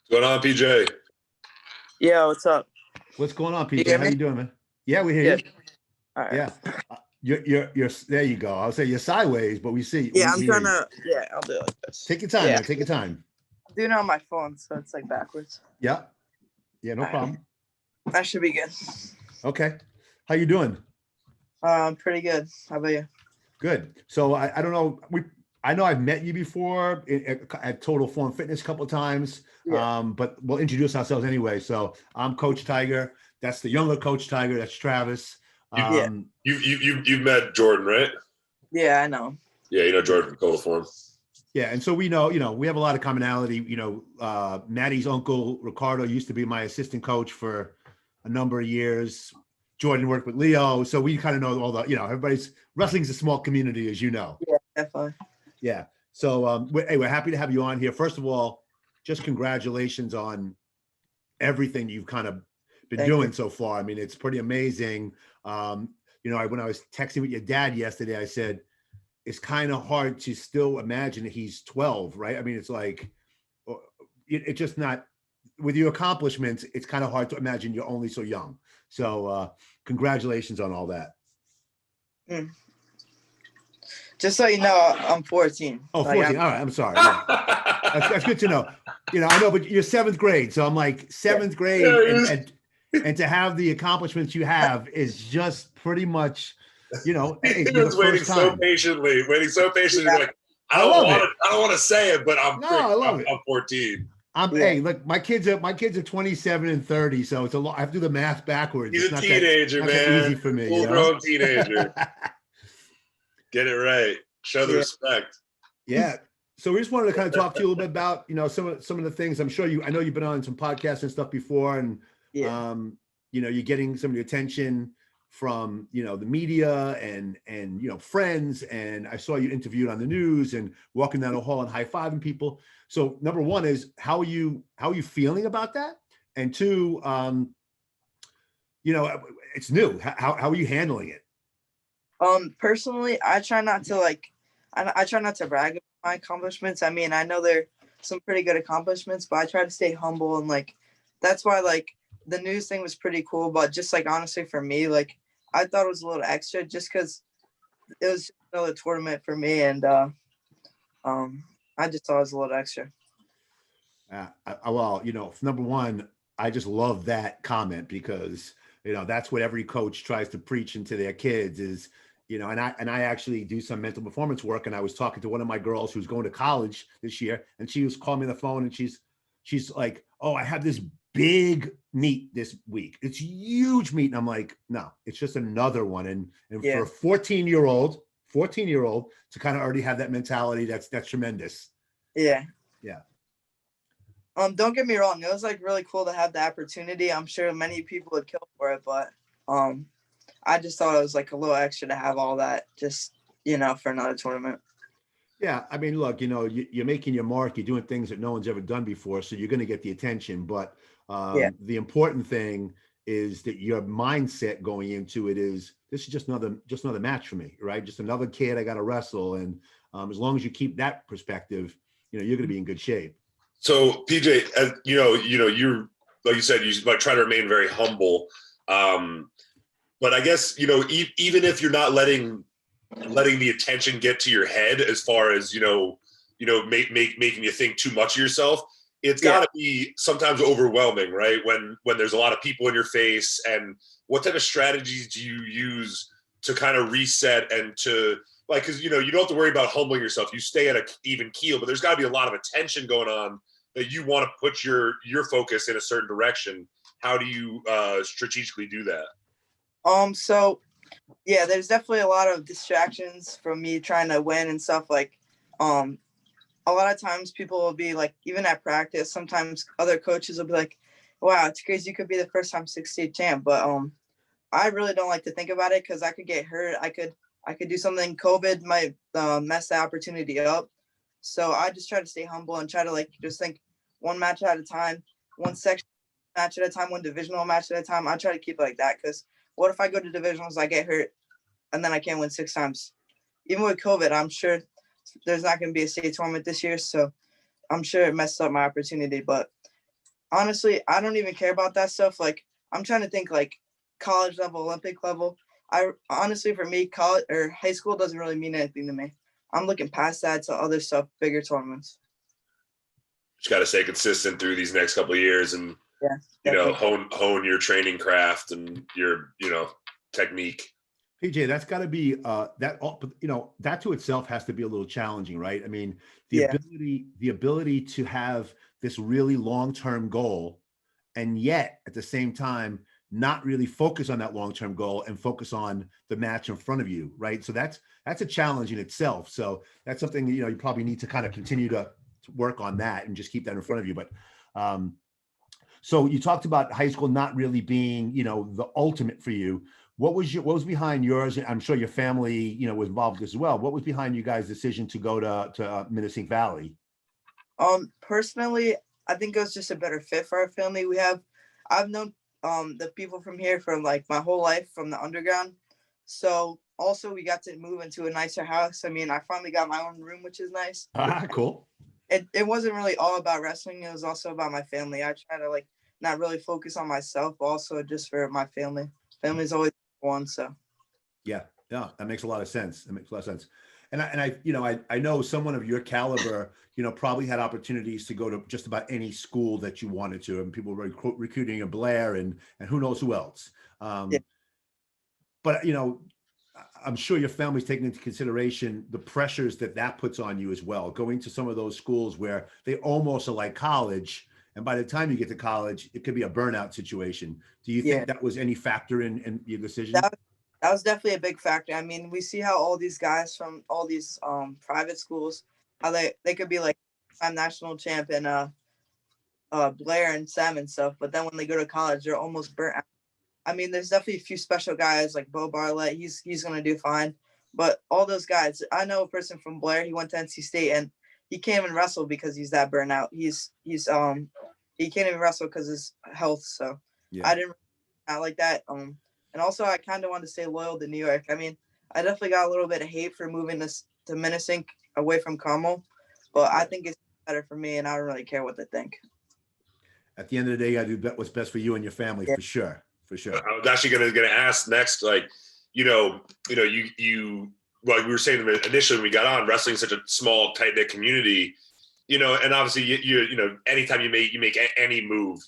What's going on, PJ? Yeah, what's up? What's going on, You PJ? hear How me? you doing, man? Yeah, we hear Yeah. you. All right. Yeah, you're. There you go. I'll say you're sideways, but we see. Yeah, We, I'm we hear trying you. to. Yeah, I'll do it like this. Take your time, Yeah, man. Take your time. I'm doing it on my phone, so it's like backwards. Yeah, yeah, no All right. problem. That should be good. Okay, how you doing? Pretty good. How about you? Good. So I don't know. I know I've met you before at Total Form Fitness a couple of times. Yeah. But we'll introduce ourselves anyway. So I'm Coach Tiger. That's the younger Coach Tiger. That's Travis. Yeah. You've met Jordan, right? Yeah, I know. Yeah, you know Jordan from Total Form. Yeah, and so we know, we have a lot of commonality. Maddie's uncle Ricardo used to be my assistant coach for a number of years. Jordan worked with Leo, so we kind of know all the, everybody's wrestling's a small community, as you know. Yeah, definitely. Yeah. So we're happy to have you on here. First of all, just congratulations on everything you've kind of been Thank doing you. so far. I mean, it's pretty amazing. When I was texting with your dad yesterday, I said, it's kind of hard to still imagine that he's 12, right? I mean, it's like, it's just not, with your accomplishments, it's kind of hard to imagine you're only so young. So congratulations on all that. Mm. Just so you know, I'm 14. Oh, 14. All right. I'm sorry. Yeah. That's good to know. I know, but you're seventh grade. So I'm like seventh grade and to have the accomplishments you have is just pretty much, He hey, was waiting so patiently. Yeah. Like, I don't want to say it, but I love it. I'm 14. Hey, look, my kids are 27 and 30, so it's a lot. I have to do the math backwards. He's it's a not teenager, not man. that easy for me. Full-grown teenager. Get it right. Show the respect. Yeah. So we just wanted to kind of talk to you a little bit about, some of the things. I know you've been on some podcasts and stuff before, and you're getting some of the attention from the media and friends, and I saw you interviewed on the news and walking down the hall and high-fiving people. So number one is how are you feeling about that? And two, it's new. How are you handling it? Personally, I try not to I try not to brag about my accomplishments. I mean, I know they're some pretty good accomplishments, but I try to stay humble, and that's why the news thing was pretty cool. But just honestly for me, I thought it was a little extra just because it was another tournament for me, and I just thought it was a little extra. Number one, I just love that comment because that's what every coach tries to preach into their kids is, and I actually do some mental performance work, and I was talking to one of my girls who's going to college this year, and she was calling me on the phone, and she's like, "Oh, I have this big meet this week. It's huge meet." And I'm like, "No, it's just another one." And for a 14-year-old to kind of already have that mentality, that's tremendous. Yeah. Yeah. Don't get me wrong. It was really cool to have the opportunity. I'm sure many people would kill for it, but I just thought it was a little extra to have all that just, for another tournament. Yeah. I mean, look, you're making your mark, you're doing things that no one's ever done before. So you're going to get the attention, but the important thing is that your mindset going into it is, this is just another match for me, right? Just another kid I got to wrestle. And as long as you keep that perspective, you're going to be in good shape. So PJ, you're, like you said, you try to remain very humble. But I guess, even if you're not letting the attention get to your head as far as, making you think too much of yourself, it's got to be sometimes overwhelming, right? When there's a lot of people in your face. And what type of strategies do you use to kind of reset and to, because, you don't have to worry about humbling yourself. You stay at an even keel, but there's got to be a lot of attention going on that you want to put your focus in a certain direction. How do you strategically do that? So yeah, there's definitely a lot of distractions from me trying to win and stuff. A lot of times people will be even at practice, sometimes other coaches will be like, "Wow, it's crazy. You could be the first time 6-state champ." But I really don't like to think about it because I could get hurt. I could do something. COVID might mess the opportunity up. So I just try to stay humble and try to just think one match at a time, one section match at a time, one divisional match at a time. I try to keep it like that because what if I go to divisionals, I get hurt, and then I can't win 6 times? Even with COVID, I'm sure there's not going to be a state tournament this year, so I'm sure it messed up my opportunity. But honestly, I don't even care about that stuff. Like, I'm trying to think like college level, Olympic level. I honestly, for me, college or high school doesn't really mean anything to me. I'm looking past that to other stuff, bigger tournaments. Just got to stay consistent through these next couple of years, and Yeah, hone your training craft and your technique. PJ, that's got to be that to itself has to be a little challenging, right? I mean, Yeah. the ability to have this really long-term goal, and yet at the same time not really focus on that long-term goal and focus on the match in front of you, right? So that's a challenge in itself. So that's something you probably need to kind of continue to work on that and just keep that in front of you. But so you talked about high school not really being the ultimate for you. What was behind yours? I'm sure your family, was involved as well. What was behind you guys' decision to go to Minnesink Valley? Personally, I think it was just a better fit for our family. I've known the people from here from like my whole life from the underground. So also we got to move into a nicer house. I mean, I finally got my own room, which is nice. Cool. It wasn't really all about wrestling. It was also about my family. I try to like not really focus on myself, but also just for my family. Family's always one. So yeah, that makes a lot of sense. And I know someone of your caliber, probably had opportunities to go to just about any school that you wanted to, and people were recruiting in Blair and who knows who else. Yeah. But I'm sure your family's taking into consideration the pressures that puts on you as well. Going to some of those schools where they almost are like college, and by the time you get to college, it could be a burnout situation. Do you think that was any factor in your decision? That was definitely a big factor. I mean, we see how all these guys from all these private schools, how they could be like national champ in Blair and Sam and stuff, but then when they go to college, they're almost burnt out. I mean, there's definitely a few special guys like Bo Barlett. He's gonna do fine, but all those guys. I know a person from Blair. He went to NC State and he can't even wrestle because he's that burnout. He can't even wrestle because of his health. So I didn't not like that. And also I kind of wanted to stay loyal to New York. I mean, I definitely got a little bit of hate for moving this to Minnesink away from Carmel, but I think it's better for me, and I don't really care what they think. At the end of the day, I do what's best for you and your family, for sure. I was actually gonna ask next, like, you like we were saying initially when we got on, wrestling is such a small, tight knit community, and obviously you anytime you make any move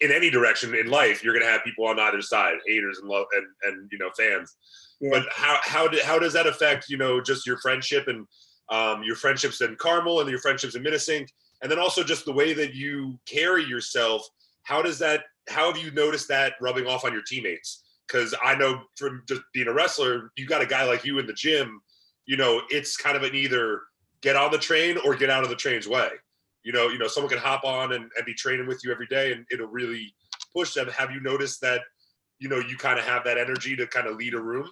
in any direction in life, you're gonna have people on either side, haters and love and fans. Yeah. But how does that affect just your friendship and your friendships in Carmel and your friendships in Minnesink, and then also just the way that you carry yourself? How have you noticed that rubbing off on your teammates? Because I know from just being a wrestler, you got a guy like you in the gym, it's kind of an either get on the train or get out of the train's way. Someone can hop on and be training with you every day, and it'll really push them. Have you noticed that, you kind of have that energy to kind of lead a room?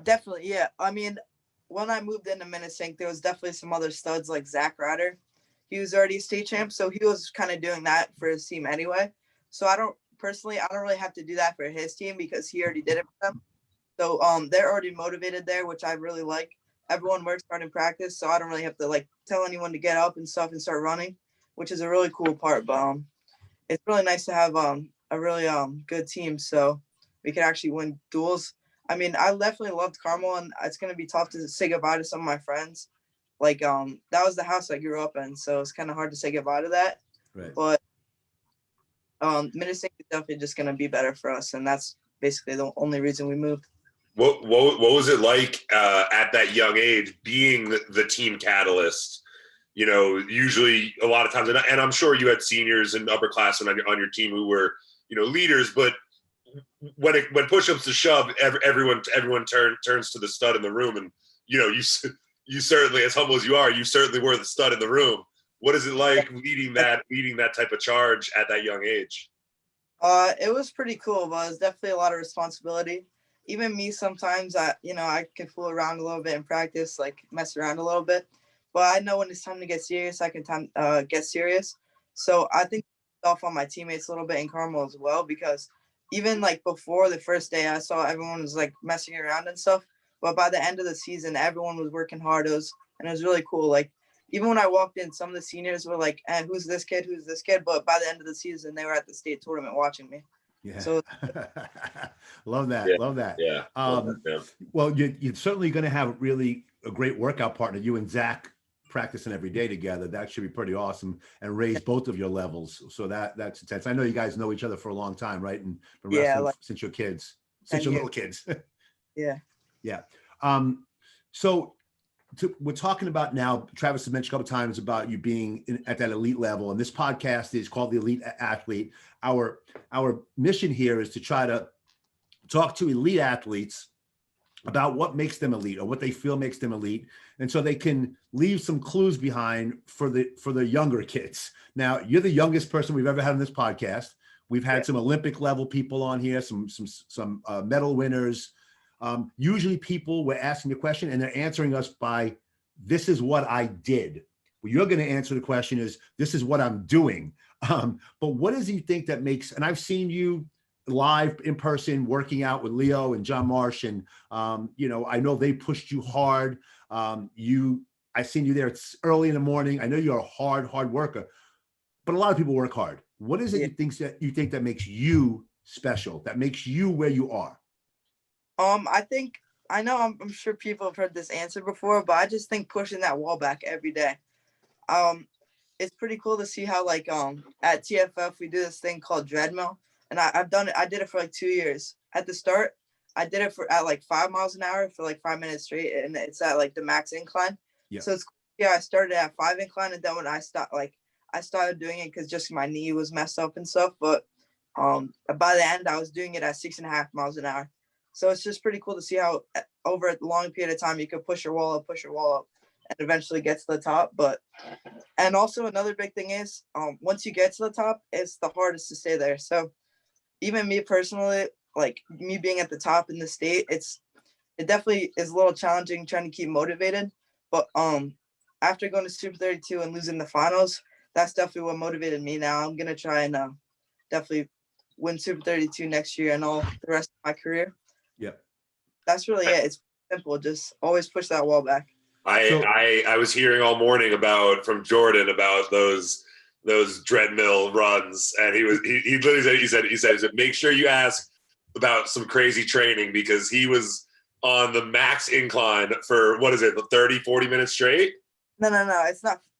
Definitely. Yeah. I mean, when I moved into Minnesink, there was definitely some other studs like Zach Ryder. He was already state champ, so he was kind of doing that for his team anyway. So I don't really have to do that for his team because he already did it for them. So they're already motivated there, which I really like. Everyone works hard in practice, so I don't really have to like tell anyone to get up and stuff and start running, which is a really cool part. But it's really nice to have a really good team, so we can actually win duels. I mean, I definitely loved Carmel, and it's gonna be tough to say goodbye to some of my friends. Like that was the house I grew up in, so it's kind of hard to say goodbye to that. Right. But Minnesink is definitely just gonna be better for us, and that's basically the only reason we moved. What was it like at that young age being the team catalyst? Usually a lot of times, and I'm sure you had seniors and upperclassmen on your team who were leaders, but when push comes to shove, everyone turns to the stud in the room, and you certainly, as humble as you are, you certainly were the stud in the room. What is it like leading that type of charge at that young age? It was pretty cool, but it was definitely a lot of responsibility. Even me, sometimes I can fool around a little bit in practice, like mess around a little bit. But I know when it's time to get serious, I can get serious. So I think off on my teammates a little bit in Carmel as well, because even like before the first day, I saw everyone was like messing around and stuff. But by the end of the season, everyone was working hard. It was really cool. Like even when I walked in, some of the seniors were like, "And who's this kid? Who's this kid?" But by the end of the season, they were at the state tournament watching me. Yeah. So Love that. Yeah. Love that. Yeah. Well, you're certainly going to have really a great workout partner. You and Zach practicing every day together. That should be pretty awesome and raise both of your levels. So that's intense. I know you guys know each other for a long time, right? And been wrestling since you're kids, since you're little kids. Yeah. Yeah. So we're talking about now, Travis has mentioned a couple times about you being at that elite level, and this podcast is called The Elite Athlete. Our mission here is to try to talk to elite athletes about what makes them elite or what they feel makes them elite, and so they can leave some clues behind for the younger kids. Now, you're the youngest person we've ever had on this podcast. We've had some Olympic level people on here, some medal winners. Usually people were asking the question and they're answering us by, this is what I did. Well, you're going to answer the question is, this is what I'm doing. But what is it you think that makes, and I've seen you live in person working out with Leo and John Marsh, and I know they pushed you hard. I've seen you there. It's early in the morning. I know you're a hard worker, but a lot of people work hard. What is it you think that makes you special, that makes you where you are? I'm sure people have heard this answer before, but I just think pushing that wall back every day. It's pretty cool to see how at TFF we do this thing called treadmill, and I did it for like 2 years. At the start, I did it at like 5 miles an hour for like 5 minutes straight, and it's at like the max incline. Yeah. So I started at 5 incline, and then when I started doing it because just my knee was messed up and stuff. But by the end, I was doing it at 6.5 miles an hour. So it's just pretty cool to see how over a long period of time you could push your wall up, and eventually get to the top. And also another big thing is once you get to the top, it's the hardest to stay there. So even me personally, like me being at the top in the state, it definitely is a little challenging trying to keep motivated. But after going to Super 32 and losing the finals, that's definitely what motivated me. Now I'm gonna try and definitely win Super 32 next year and all the rest of my career. Yep. That's really it. It's simple. Just always push that wall back. I was hearing all morning from Jordan about those treadmill runs, and he literally said make sure you ask about some crazy training, because he was on the max incline for 30-40 minutes straight. No,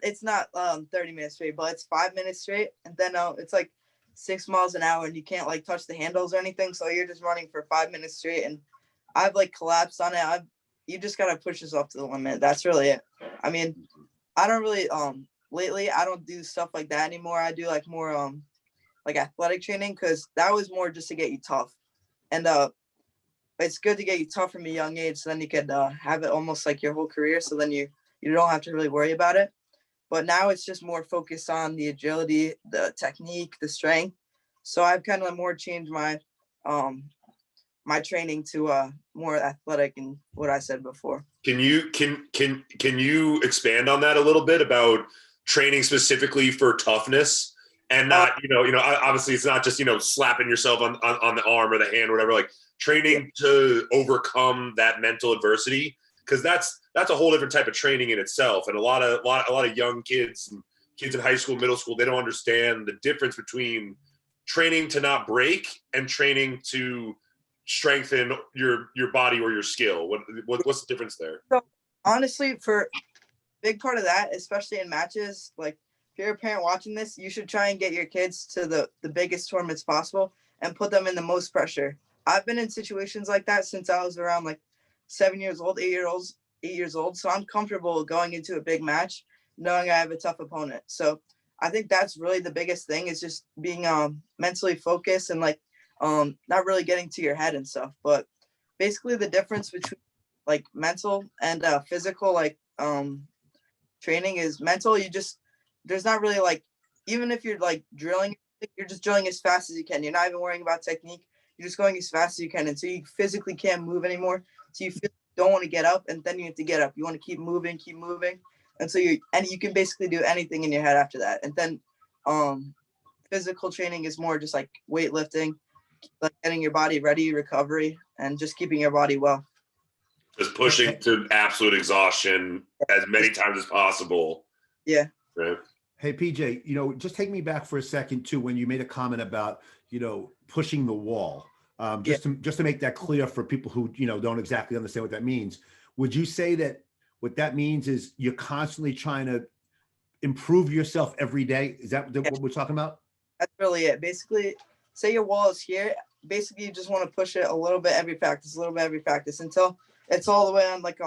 it's not 30 minutes straight, but it's 5 minutes straight, and then it's like 6 miles an hour, and you can't like touch the handles or anything, so you're just running for 5 minutes straight. And I've like collapsed on it. You just gotta push yourself to the limit. That's really it. I mean, I don't really lately I don't do stuff like that anymore. I do like more like athletic training, because that was more just to get you tough, and it's good to get you tough from a young age, so then you could have it almost like your whole career, so then you don't have to really worry about it. But now it's just more focused on the agility, the technique, the strength. So I've kind of more changed my my training to more athletic and what I said before. Can you expand on that a little bit about training specifically for toughness, and not obviously it's not just slapping yourself on the arm or the hand or whatever, like training to overcome that mental adversity, because that's a whole different type of training in itself. And a lot of young kids in high school, middle school, they don't understand the difference between training to not break and training to strengthen your body or your skill. What's the difference there? So honestly, for a big part of that, especially in matches, like if you're a parent watching this, you should try and get your kids to the biggest tournaments possible and put them in the most pressure. I've been in situations like that since I was around like 7 years old, 8 years old. So I'm comfortable going into a big match knowing I have a tough opponent. So I think that's really the biggest thing, is just being mentally focused and like not really getting to your head and stuff. But basically the difference between like mental and physical like training is mental. There's not really like, even if you're like drilling, you're just drilling as fast as you can. You're not even worrying about technique. You're just going as fast as you can. And so you physically can't move anymore. So you don't want to get up, and then you have to get up. You want to keep moving. And so you can basically do anything in your head after that. And then physical training is more just like weightlifting, like getting your body ready, recovery, and just keeping your body well. Just pushing to absolute exhaustion as many times as possible. Yeah. Right. Hey, PJ, just take me back for a second too, when you made a comment about, pushing the wall. Just to make that clear for people who, don't exactly understand what that means. Would you say that what that means is you're constantly trying to improve yourself every day? Is that Yeah. what we're talking about? That's really it. Basically, say your wall is here. Basically, you just want to push it a little bit every practice, until it's all the way on, like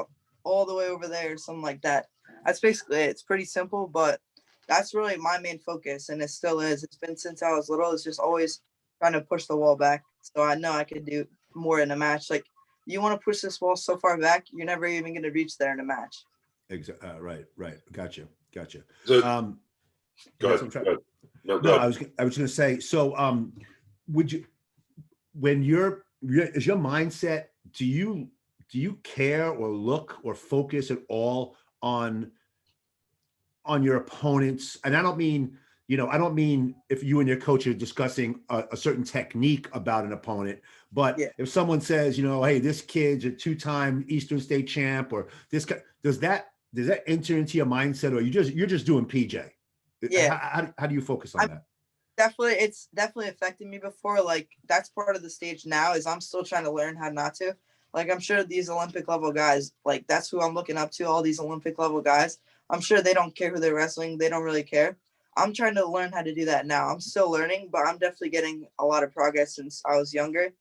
all the way over there or something like that. That's basically it. It's pretty simple, but that's really my main focus, and it still is. It's been since I was little. It's just always trying to push the wall back. So I know I could do more in a match. Like, you want to push this wall so far back, you're never even going to reach there in a match. Exactly. Right. Gotcha. So, Go go ahead. No, go No, ahead. I was going to say. So, would you, when is your mindset? Do you care or look or focus at all on your opponents? And I don't mean if you and your coach are discussing a certain technique about an opponent, but Yeah. if someone says, hey, this kid's a 2-time Eastern State champ, or this guy, does that enter into your mindset, or you're just doing PJ? Yeah. How do you focus on that? It's definitely affected me before. Like, that's part of the stage now, is I'm still trying to learn how not to. Like, I'm sure these Olympic level guys, like, that's who I'm looking up to, all these Olympic level guys. I'm sure they don't care who they're wrestling. They don't really care. I'm trying to learn how to do that now. I'm still learning, but I'm definitely getting a lot of progress since I was younger.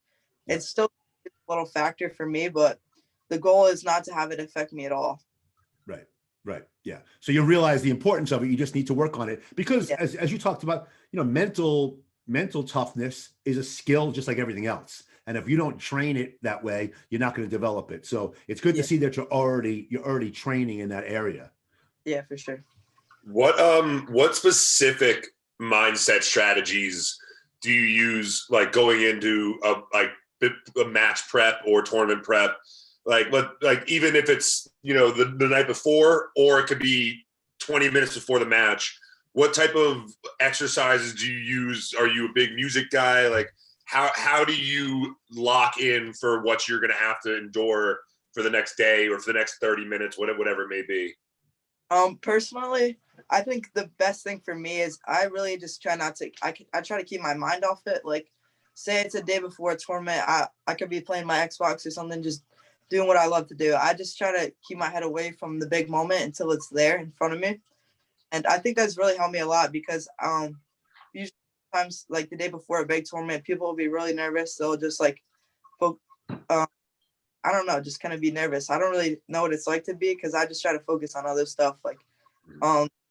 Yeah. It's still a little factor for me, but the goal is not to have it affect me at all. Right. Yeah. So you realize the importance of it. You just need to work on it, because Yeah. as you talked about, mental toughness is a skill just like everything else. And if you don't train it that way, you're not going to develop it. So it's good to see that you're already training in that area. Yeah, for sure. What specific mindset strategies do you use, like going into a match prep or tournament prep? Like even if it's the night before, or it could be 20 minutes before the match. What type of exercises do you use? Are you a big music guy? Like, how do you lock in for what you're going to have to endure for the next day or for the next 30 minutes, whatever it may be? Personally, I think the best thing for me is I really just try not to. I try to keep my mind off it. Like, say it's a day before a tournament, I could be playing my Xbox or something, just doing what I love to do. I just try to keep my head away from the big moment until it's there in front of me. And I think that's really helped me a lot, because usually times, like the day before a big tournament, people will be really nervous. They'll just like, I don't know, just kind of be nervous. I don't really know what it's like to be, because I just try to focus on other stuff. Like,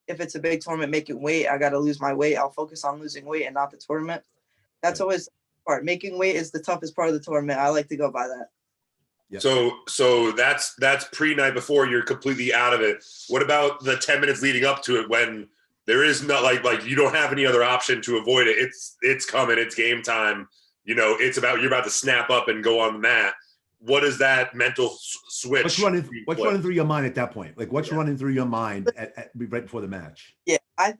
if it's a big tournament, making weight, I got to lose my weight. I'll focus on losing weight and not the tournament. That's always the part. Making weight is the toughest part of the tournament. I like to go by that. Yep. So that's pre-night before, you're completely out of it. What about the 10 minutes leading up to it, when there is not like you don't have any other option to avoid it? It's coming. It's game time. You're about to snap up and go on the mat. What is that mental switch? What's running through your mind at that point? Like, what's running through your mind right before the match? Yeah, I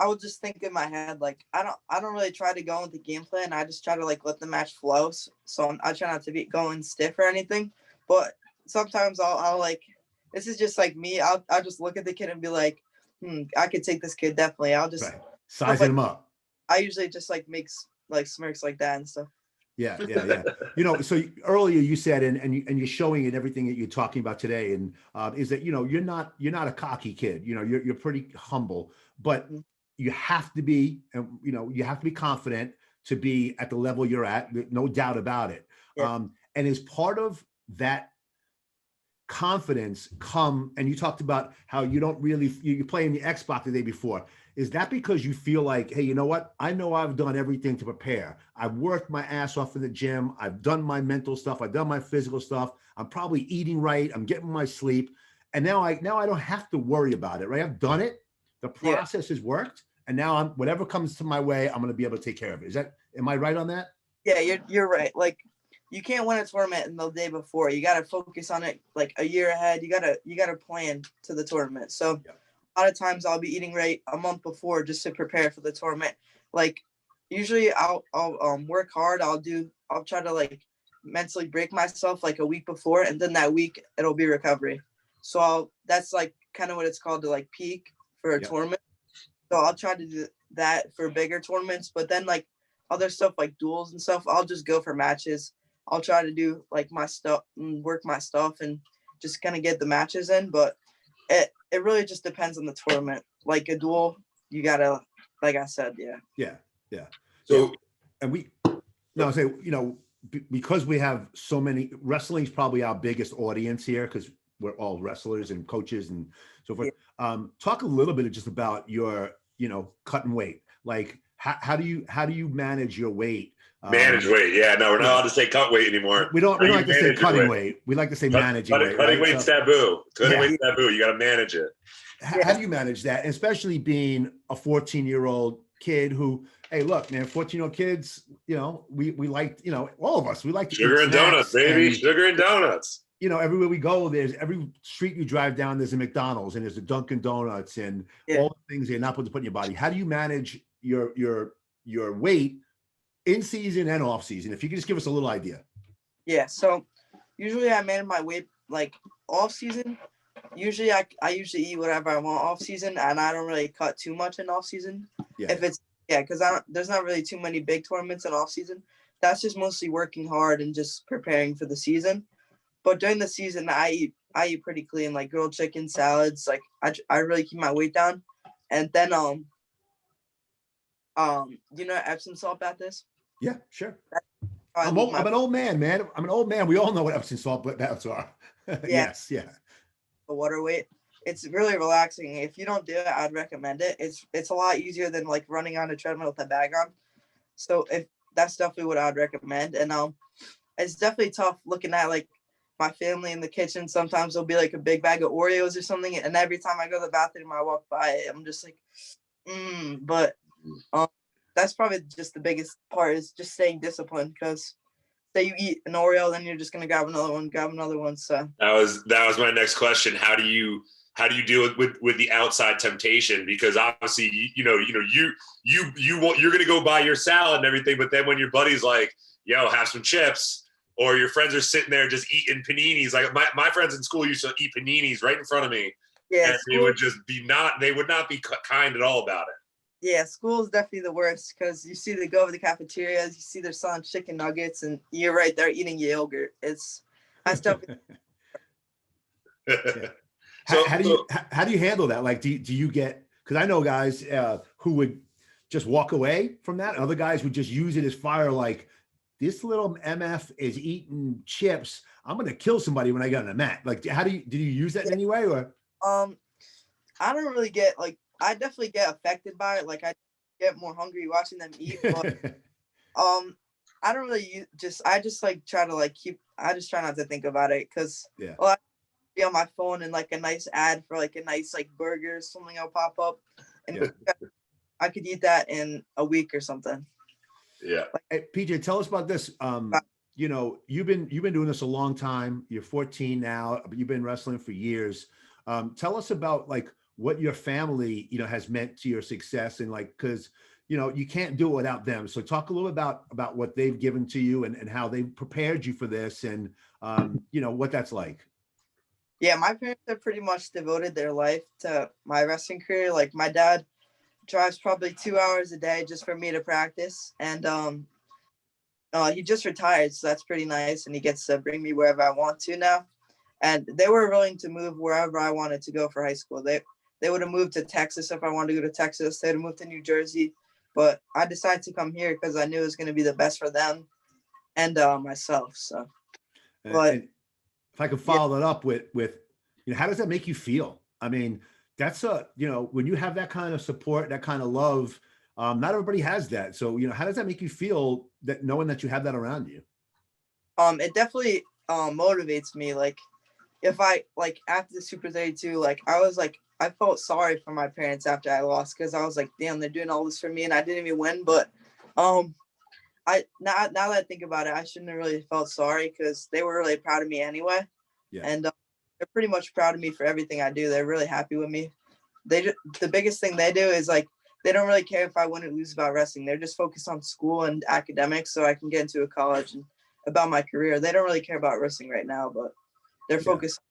will just think in my head, like, I don't really try to go with the game plan. I just try to like let the match flow. So I try not to be going stiff or anything. But sometimes I'll like, this is just like me. I'll just look at the kid and be like, I could take this kid, definitely. I'll just sizing him up. I usually just like makes like smirks like that and stuff. Yeah. So earlier you said, and you're showing it, everything that you're talking about today, and is that you're not a cocky kid. You're pretty humble, but you have to be, and you have to be confident to be at the level you're at. No doubt about it. Yeah. And as part of that confidence and you talked about how you don't really, you're playing the Xbox the day before. Is that because you feel like, hey, you know what? I know I've done everything to prepare. I've worked my ass off in the gym. I've done my mental stuff. I've done my physical stuff. I'm probably eating right. I'm getting my sleep. And now I don't have to worry about it, right? I've done it. The process has worked. And now whatever comes to my way, I'm going to be able to take care of it. Am I right on that? Yeah, you're right. Like, you can't win a tournament in the day before. You got to focus on it like a year ahead. You got to plan to the tournament. So a lot of times I'll be eating right a month before just to prepare for the tournament. Like, usually I'll work hard. I'll try to like mentally break myself like a week before, and then that week it'll be recovery. So that's like kind of what it's called, to like peak. for a Yep. tournament. So I'll try to do that for bigger tournaments. But then like other stuff like duels and stuff, I'll just go for matches. I'll try to do like my stuff and work my stuff and just kind of get the matches in. But it really just depends on the tournament. Like a duel, you gotta, like I said, Yeah. So And I say, because we have so many, wrestling's probably our biggest audience here because we're all wrestlers and coaches and so forth. Talk a little bit just about your, cutting weight. Like how do you manage your weight? manage weight. Yeah, no, we're not allowed to say cut weight anymore. We don't How you like to say manage your cutting weight. We like to say managing weight. Cutting Right? weight's So, taboo. Cutting Yeah. weight's taboo. You got to manage it. how do you manage that? Especially being a 14-year-old kid who, hey, look, man, 14-year-old kids, we like, all of us, we like to Sugar eat and donuts, snacks baby. and, Sugar and donuts. everywhere we go, there's every street you drive down, there's a McDonald's and there's a Dunkin' Donuts and all the things you're not supposed to put in your body. How do you manage your weight in season and off season? If you could just give us a little idea. Yeah. So usually I manage my weight like off season. Usually I usually eat whatever I want off season, and I don't really cut too much in off season. Yeah. If it's because there's not really too many big tournaments in off season. That's just mostly working hard and just preparing for the season. But during the season, I eat pretty clean, like grilled chicken, salads. Like I really keep my weight down, and then Epsom salt bath is? Yeah, sure. I I'm an old man, man. I'm an old man. We all know what Epsom salt baths are. Yes, yeah. The water weight. It's really relaxing. If you don't do it, I'd recommend it. It's a lot easier than like running on a treadmill with a bag on. So if that's definitely what I'd recommend. And it's definitely tough looking at like my family in the kitchen. Sometimes there'll be like a big bag of Oreos or something, and every time I go to the bathroom, I walk by it, I'm just like, But that's probably just the biggest part is just staying disciplined, because say you eat an Oreo, then you're just gonna grab another one. So that was my next question. How do you deal with the outside temptation? Because obviously, you're gonna go buy your salad and everything, but then when your buddy's like, "Yo, have some chips," or your friends are sitting there just eating paninis, like my friends in school used to eat paninis right in front of me, and they would just they would not be kind at all about it. Yeah, school is definitely the worst, because you see they go over the cafeterias, you see they're selling chicken nuggets, and you're right there eating yogurt. I still. So, how do you handle that? Like, do you get? Because I know guys who would just walk away from that. Other guys would just use it as fire. Like, this little MF is eating chips. I'm gonna kill somebody when I get on the mat. Like, did you use that in any way, or? I don't really get like. I definitely get affected by it. Like I get more hungry watching them eat. But I don't really I just like try to like I just try not to think about it, because I be on my phone and like a nice ad for like a nice like burger or something will pop up, and I could eat that in a week or something. Yeah. Hey, PJ, tell us about this. You've been doing this a long time. You're 14 now, but you've been wrestling for years. Tell us about like what your family, has meant to your success, and like, because, you can't do it without them. So talk a little about what they've given to you and how they prepared you for this, and, what that's like. Yeah, my parents have pretty much devoted their life to my wrestling career. Like my dad drives probably 2 hours a day just for me to practice. And he just retired, so that's pretty nice. And he gets to bring me wherever I want to now. And they were willing to move wherever I wanted to go for high school. They would have moved to Texas if I wanted to go to Texas. They'd have moved to New Jersey. But I decided to come here because I knew it was going to be the best for them and myself. So, and if I could follow that up with, how does that make you feel? I mean, that's when you have that kind of support, that kind of love, not everybody has that. So, how does that make you feel, that knowing that you have that around you? It definitely motivates me. Like if I like after the Super 32, like I felt sorry for my parents after I lost, because I was like, damn, they're doing all this for me and I didn't even win. But now that I think about it, I shouldn't have really felt sorry, because they were really proud of me anyway. Yeah. And they're pretty much proud of me for everything I do. They're really happy with me. The biggest thing they do is like, they don't really care if I win or lose about wrestling. They're just focused on school and academics, so I can get into a college and about my career. They don't really care about wrestling right now, but they're focused on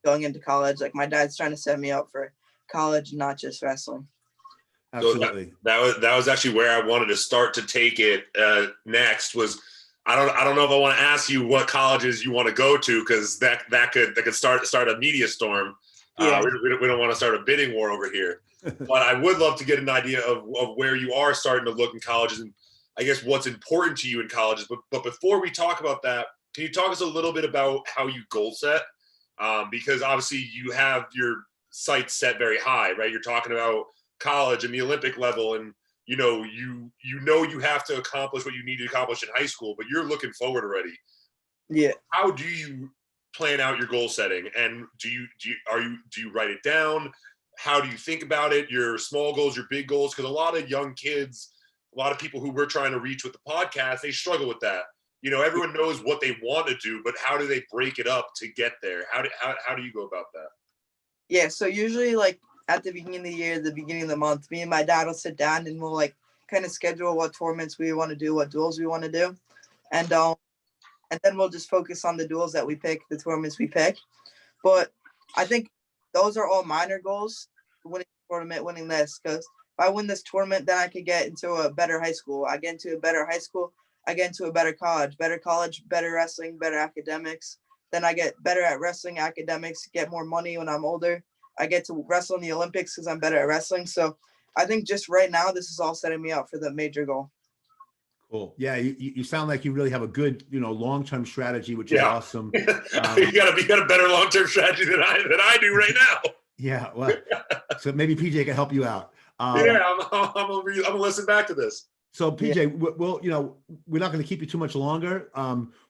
going into college. Like my dad's trying to set me up for college, not just wrestling. Absolutely. So that was actually where I wanted to start to take it next. Was I don't know if I want to ask you what colleges you want to go to, because that could start a media storm. Yeah. We don't want to start a bidding war over here. But I would love to get an idea of where you are starting to look in colleges, and I guess what's important to you in colleges. But before we talk about that, can you talk us a little bit about how you goal set? Because obviously you have your sights set very high, right? You're talking about college and the Olympic level, and you have to accomplish what you need to accomplish in high school, but you're looking forward already. Yeah. How do you plan out your goal setting, and do you write it down? How do you think about it? Your small goals, your big goals? Because a lot of young kids, a lot of people who we're trying to reach with the podcast, they struggle with that. Everyone knows what they want to do, but how do they break it up to get there? How do you go about that? Yeah, so usually like at the beginning of the year, the beginning of the month, me and my dad will sit down and we'll like kind of schedule what tournaments we want to do, what duels we want to do. And then we'll just focus on the duels that we pick, the tournaments we pick. But I think those are all minor goals, winning tournament, winning this, because if I win this tournament, then I could get into a better high school. I get into a better high school, I get into a better college, better wrestling, better academics. Then I get better at wrestling, academics, get more money when I'm older. I get to wrestle in the Olympics because I'm better at wrestling. So I think just right now, this is all setting me up for the major goal. Cool. Yeah, you sound like you really have a good, long-term strategy, which is awesome. You got a better long-term strategy than I do right now. Yeah, well, so maybe PJ can help you out. I'm gonna listen back to this. So PJ, well, we're not going to keep you too much longer.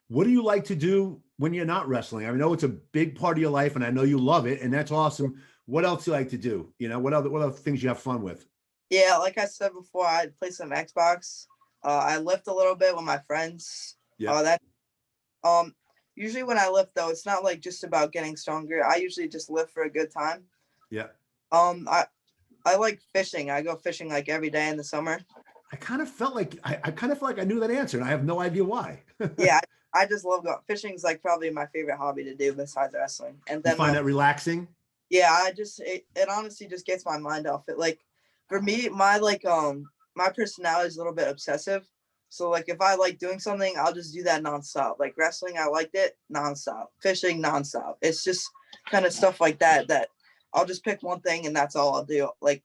What do you like to do when you're not wrestling? I know it's a big part of your life, and I know you love it, and that's awesome. What else do you like to do? What other things you have fun with? Yeah, like I said before, I play some Xbox. I lift a little bit with my friends. Yeah. Usually when I lift though, it's not like just about getting stronger. I usually just lift for a good time. Yeah. I like fishing. I go fishing like every day in the summer. I kind of felt like I knew that answer, and I have no idea why. Yeah, I just love going fishing. Is like probably my favorite hobby to do besides wrestling. And then you find that relaxing? Yeah, it honestly just gets my mind off it. Like for me, my personality is a little bit obsessive. So like if I like doing something, I'll just do that nonstop. Like wrestling, I liked it nonstop. Fishing, nonstop. It's just kind of stuff like that I'll just pick one thing and that's all I'll do. Like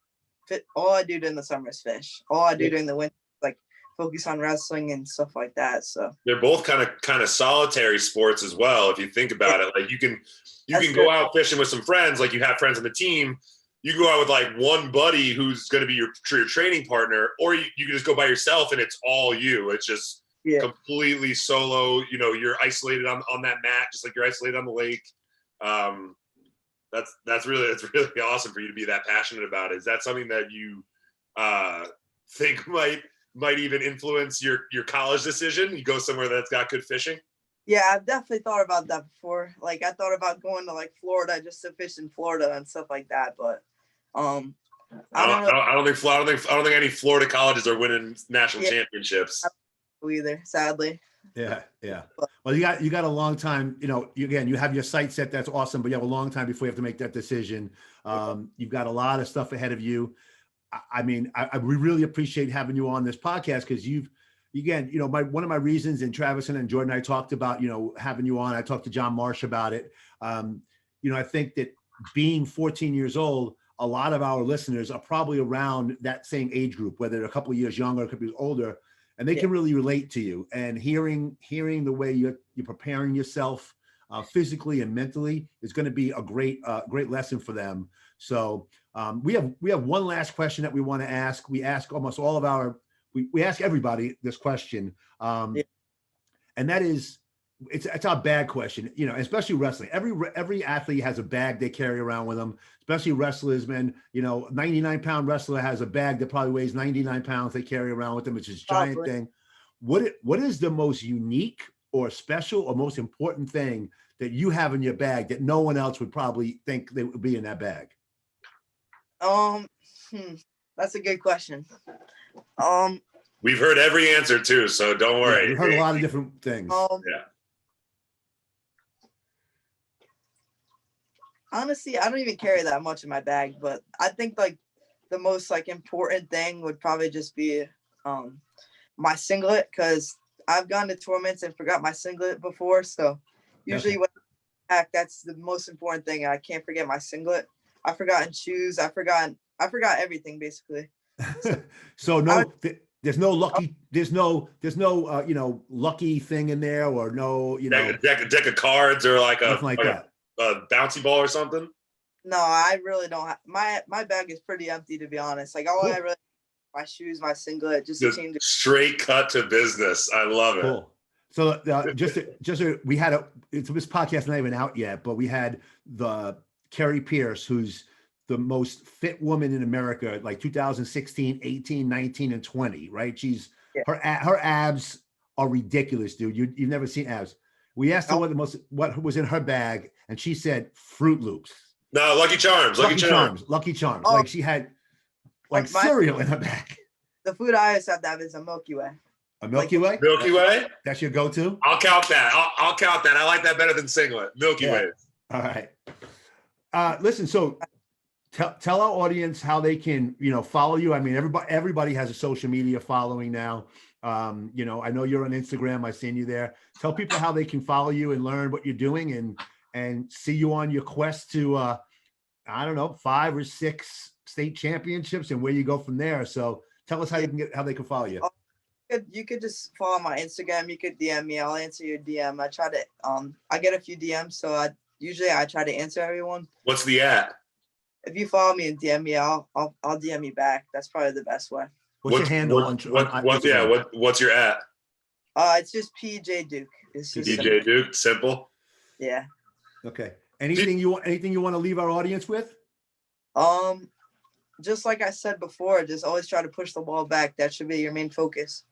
all I do during the summer is fish. All I do during the winter, like focus on wrestling and stuff like that. So they're both kind of solitary sports as well. If you think about it, like you can go out fishing with some friends, like you have friends on the team. You go out with like one buddy who's going to be your training partner, or you can just go by yourself and it's all you. It's just completely solo. You're isolated on that mat, just like you're isolated on the lake. That's really awesome for you to be that passionate about. Is that something that you think might even influence your college decision? You go somewhere that's got good fishing? Yeah, I've definitely thought about that before. Like I thought about going to like Florida just to fish in Florida and stuff like that. But I don't think any Florida colleges are winning national championships either, sadly. Yeah. Well, you got a long time. You have your sight set. That's awesome. But you have a long time before you have to make that decision. You've got a lot of stuff ahead of you. We really appreciate having you on this podcast because one of my reasons, and Travis and Jordan and I talked about, having you on. I talked to John Marsh about it. I think that being 14 years old, a lot of our listeners are probably around that same age group, whether they're a couple of years younger, a couple of years older, and they can really relate to you. And hearing the way you're preparing yourself physically and mentally is going to be a great lesson for them. So we have one last question that we want to ask. We ask almost all of we ask everybody this question, and that is, it's our bag question. Especially wrestling. Every athlete has a bag they carry around with them. Especially wrestlers, man. 99-pound wrestler has a bag that probably weighs 99 pounds. They carry around with them, which is a giant thing. What is the most unique or special or most important thing that you have in your bag that no one else would probably think they would be in that bag? That's a good question. We've heard every answer too, so don't worry. We've heard a lot of different things. honestly, I don't even carry that much in my bag, but I think like the most like important thing would probably just be my singlet, because I've gone to tournaments and forgot my singlet before. So usually Okay. when I pack, that's the most important thing. I can't forget my singlet. I've forgotten shoes. I forgot everything basically. So I, there's no lucky, there's no lucky thing in there, or no, Deck of cards, or like nothing like that. a bouncy ball or something. no, I really don't have my bag is pretty empty, to be honest. Like all Cool. I really my shoes, my singlet, just to change. Straight cut to business. I love it. Cool. So we had this podcast not even out yet, but we had the Carrie Pierce, who's the most fit woman in America, like 2016, 18, 19, and 20, right? She's her abs are ridiculous, dude. You've never seen abs. We asked her what was in her bag, and she said Fruit Loops. No, Lucky Charms. Lucky Charms. Oh. Like she had like cereal in her bag. The food I always have to have is a Milky Way. A Milky Way? Milky Way? That's your go-to? I'll count that. I'll count that. I like that better than singlet. Milky Way. All right. Listen, so tell our audience how they can, follow you. I mean, everybody has a social media following now. I know you're on Instagram. I've seen you there. Tell people how they can follow you and learn what you're doing and see you on your quest to, 5 or 6 state championships and where you go from there. So tell us how they can follow you. You could just follow my Instagram. You could DM me. I'll answer your DM. I try to I get a few DMs, so I try to answer everyone. What's the at? If you follow me and DM me, I'll DM you back. That's probably the best way. What's your handle on Instagram? What's your at? It's just PJ Duke. It's just PJ Duke, simple. Yeah. Okay. Anything you want to leave our audience with? Just like I said before, just always try to push the ball back. That should be your main focus.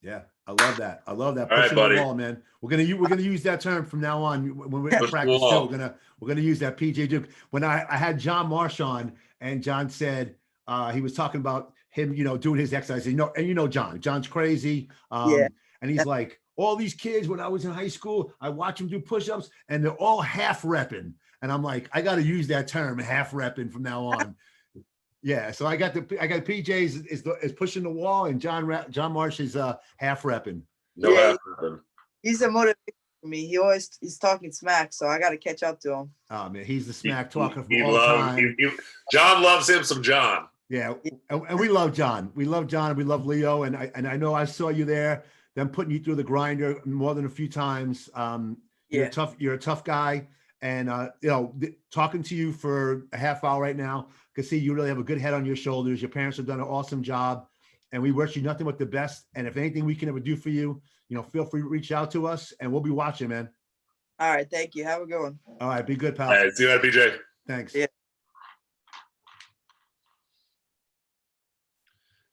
Yeah, I love that. All Pushing right, buddy. the ball, man. We're gonna use that term from now on when we're at practice too. We're gonna use that PJ Duke. When I had John Marsh on, and John said he was talking about him, doing his exercise. John's crazy. And he's like, all these kids when I was in high school, I watch them do push-ups, and they're all half repping. And I'm like, I got to use that term, half repping, from now on. Yeah, so I got PJ's is pushing the wall, and John Marsh is half repping. Half repping. He's a motivation for me. He's talking smack, so I got to catch up to him. Oh man, he's the smack talker from all time. John loves him some John. Yeah, and we love John. We love John. We love Leo, and I know I saw you there. Them putting you through the grinder more than a few times. You're tough. You're a tough guy, and talking to you for a half hour right now. Can see you really have a good head on your shoulders. Your parents have done an awesome job, and we wish you nothing but the best. And if anything we can ever do for you, feel free to reach out to us, and we'll be watching, man. All right, thank you. Have a good one. All right, be good, pal. All right, see you later, BJ. Thanks. Yeah.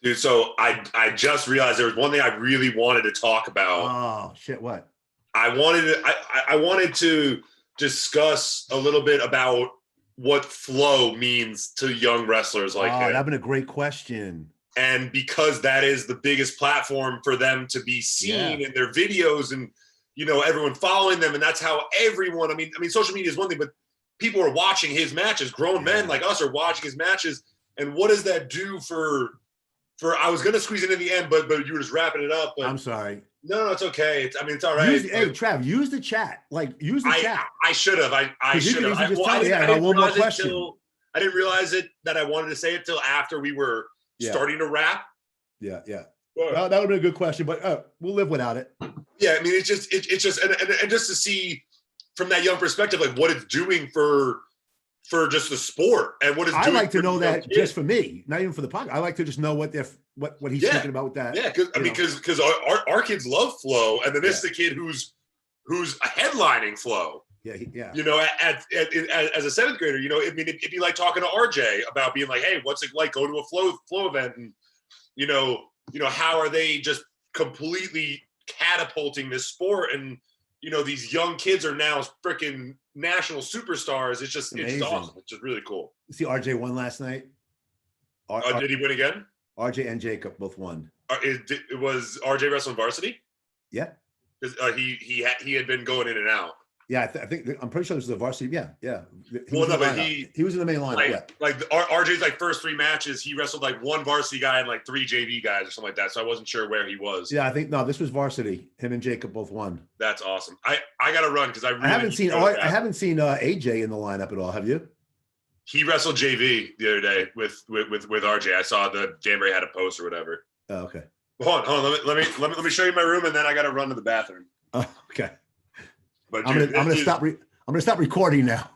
Dude, so I just realized there was one thing I really wanted to talk about. Oh shit! What? I wanted to discuss a little bit about what flow means to young wrestlers like him. That'd been a great question. And because that is the biggest platform for them to be seen in their videos, and everyone following them, and that's how everyone. I mean, social media is one thing, but people are watching his matches. Grown men like us are watching his matches, and what does that do for? I was gonna squeeze it in the end, but you were just wrapping it up. But I'm sorry. No, it's okay. It's all right. Hey, Trav, use the chat. Use the chat. I should have. I should have. I didn't realize it that I wanted to say it till after we were starting to wrap. Yeah. Well, that would be a good question, but we'll live without it. Yeah, I mean, it's just and just to see from that young perspective, like what it's doing for just the sport and what it's doing. I like to know that just for me, not even for the podcast. I like to just know what he's thinking about with that. Yeah, because our kids love flow, and then this is the kid who's headlining flow. Yeah. As a 7th grader, it'd be like talking to RJ about being like, hey, what's it like going to a flow event, and how are they just completely catapulting this sport, and these young kids are now freaking national superstars. It's just awesome. It's just really cool. You see RJ won last night. Did he win again? RJ and Jacob both won. Was RJ wrestling varsity? Yeah. Because he had been going in and out. Yeah, I think I'm pretty sure this was the varsity. Yeah. Well, no, but he was in the main lineup. like, Yeah. RJ's like first 3 matches, he wrestled like 1 varsity guy and like 3 JV guys or something like that. So I wasn't sure where he was. Yeah, I think no, this was varsity. Him and Jacob both won. That's awesome. I got to run because I haven't seen AJ in the lineup at all. Have you? He wrestled JV the other day with RJ. I saw the Danbury had a post or whatever. Oh, okay. Hold on. Let me show you my room, and then I got to run to the bathroom. Oh, okay. But I'm gonna stop recording now.